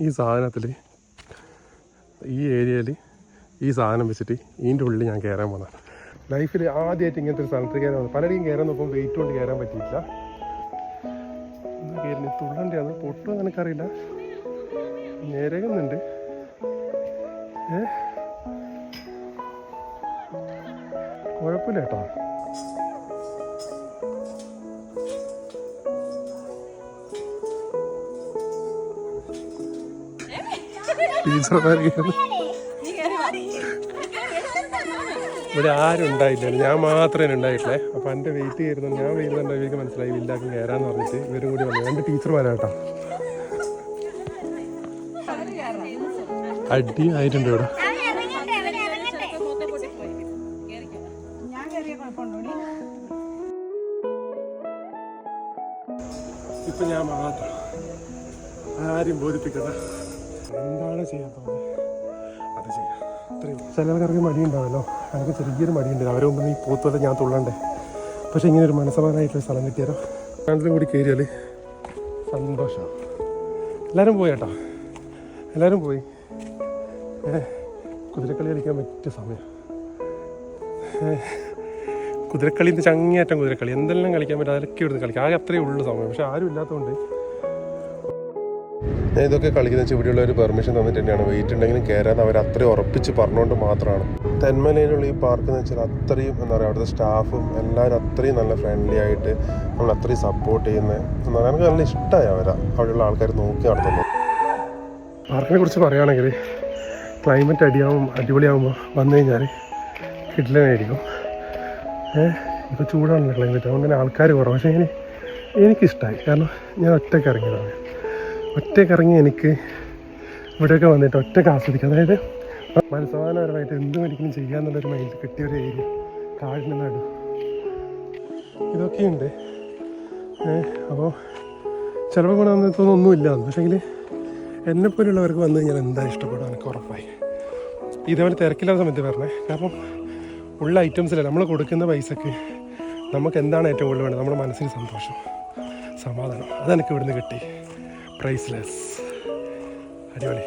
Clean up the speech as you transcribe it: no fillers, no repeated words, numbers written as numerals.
ഈ സാധനത്തിൽ ഈ ഏരിയയിൽ ഈ സാധനം വെച്ചിട്ട് ഇതിൻ്റെ ഉള്ളിൽ ഞാൻ കയറാൻ പോകണം. ലൈഫിൽ ആദ്യമായിട്ട് ഇങ്ങനത്തെ ഒരു സ്ഥലത്ത് കയറാൻ വന്നു. പലരെയും കയറാൻ നോക്കുമ്പോൾ വെയിറ്റ് കൊണ്ട് കയറാൻ പറ്റിയില്ല. കയറി തുള്ളണ്ടിയാണ് പൊട്ടും എനിക്കറിയില്ല. ഞെരകുന്നുണ്ട്. കുഴപ്പമില്ല കേട്ടോ. ഇവിടെ ആരും ഉണ്ടായില്ല, ഞാൻ മാത്രമേ ഉണ്ടായിട്ടില്ലേ. അപ്പം എൻ്റെ വെയിറ്റ് ചെയ്യുന്നു. ഞാൻ വരുന്നുണ്ടോ ഇവർക്ക് മനസ്സിലായി വില്ലാക്കും കയറാന്ന് പറഞ്ഞിട്ട് ഇവരും കൂടി വന്നു. രണ്ട് ടീച്ചർമാരാട്ടോ. അടി ആയിട്ടുണ്ട് ഇവിടെ. ഇപ്പൊ ഞാൻ മാത്രം ആരും ബോധിപ്പിക്കണ്ട. എന്താണ് ചെയ്യാൻ തോന്നുന്നത് അത് ചെയ്യാം. അത്രയും ചിലർക്ക് മടിയുണ്ടാവല്ലോ. എനിക്ക് ചെറിയൊരു മടിയുണ്ട്. അവരെ മുമ്പ് നീ പോത്തുപോലെ ഞാൻ തുള്ളണ്ടേ. പക്ഷെ ഇങ്ങനെ ഒരു മനസ്സമാനായിട്ടുള്ള സ്ഥലം കിട്ടിയാലോ. രണ്ടിലും കൂടി കയറിയാൽ സന്തോഷമാണ്. എല്ലാവരും പോയി കേട്ടോ, എല്ലാവരും പോയി. കുതിരക്കളി കളിക്കാൻ പറ്റിയ സമയം. കുതിരക്കളിൻ്റെ ചങ്ങേറ്റം കുതിരക്കളി എന്തെല്ലാം കളിക്കാൻ പറ്റും അതൊക്കെ ഇവിടുന്ന് കളിക്കാം. ആകെ അത്രയേ ഉള്ളൂ സമയം. പക്ഷെ ആരും ഇല്ലാത്തതുകൊണ്ട് ഞാൻ ഇതൊക്കെ കളിക്കുന്ന വെച്ചാൽ ഇവിടെയുള്ള ഒരു പെർമിഷൻ തന്നിട്ട് തന്നെയാണ്. വെയിറ്റ് ഉണ്ടെങ്കിലും കയറാൻ അവർ അത്രയും ഉറപ്പിച്ച് പറഞ്ഞുകൊണ്ട് മാത്രമാണ്. തെന്മലയിലുള്ള ഈ പാർക്ക് എന്ന് വെച്ചാൽ അത്രയും എന്താ പറയുക, അവിടുത്തെ സ്റ്റാഫും എല്ലാവരും അത്രയും നല്ല ഫ്രണ്ട്ലി ആയിട്ട് നമ്മൾ അത്രയും സപ്പോർട്ട് ചെയ്യുന്നത് എന്താ പറയുക. എനിക്ക് നല്ല ഇഷ്ടമായി അവിടെയുള്ള ആൾക്കാർ നോക്കി നടത്തുന്നത്. പാർക്കിനെ കുറിച്ച് പറയുകയാണെങ്കിൽ ക്ലൈമറ്റ് അടിപൊളിയാകുമ്പോൾ വന്നു കഴിഞ്ഞാൽ കിഡ്ലനായിരിക്കും. ഇപ്പോൾ ചൂടാണല്ലോ ക്ലൈമറ്റ്, അതുകൊണ്ട് തന്നെ ആൾക്കാർ കുറവ്. പക്ഷേ എനിക്കിഷ്ടമായി. കാരണം ഞാൻ ഒറ്റയ്ക്ക് ഇറങ്ങിയതാണ്. ഒറ്റയ്ക്ക് എനിക്ക് ഇവിടെയൊക്കെ വന്നിട്ട് ഒറ്റയ്ക്ക് ആസ്വദിക്കുക. അതായത് മനസ്സമാനപരമായിട്ട് എന്ത് ഒരിക്കലും ചെയ്യാന്നുള്ളൊരു മൈൻഡ് കിട്ടിയൊരു ഏരിയ. കാടിൻ്റെ നടു ഇതൊക്കെയുണ്ട്. അപ്പോൾ ചിലപ്പോൾ കൂടെ വന്നിട്ടൊന്നും ഒന്നുമില്ല. പക്ഷേങ്കിൽ എന്നെപ്പോലുള്ളവർക്ക് വന്നു കഴിഞ്ഞാൽ എന്താ ഇഷ്ടപ്പെടും എനിക്ക് ഉറപ്പായി. ഇതേപോലെ തിരക്കില്ലാത്ത സമയത്ത് വരണേ. കാരണം ഉള്ള ഐറ്റംസിലല്ല നമ്മൾ കൊടുക്കുന്ന പൈസക്ക് നമുക്ക് എന്താണ് ഏറ്റവും കൂടുതൽ വേണ്ടത്? നമ്മുടെ മനസ്സിന് സന്തോഷം, സമാധാനം. അതെനിക്ക് ഇവിടുന്ന് കിട്ടി. പ്രൈസ്ലെസ്. അടിപൊളി.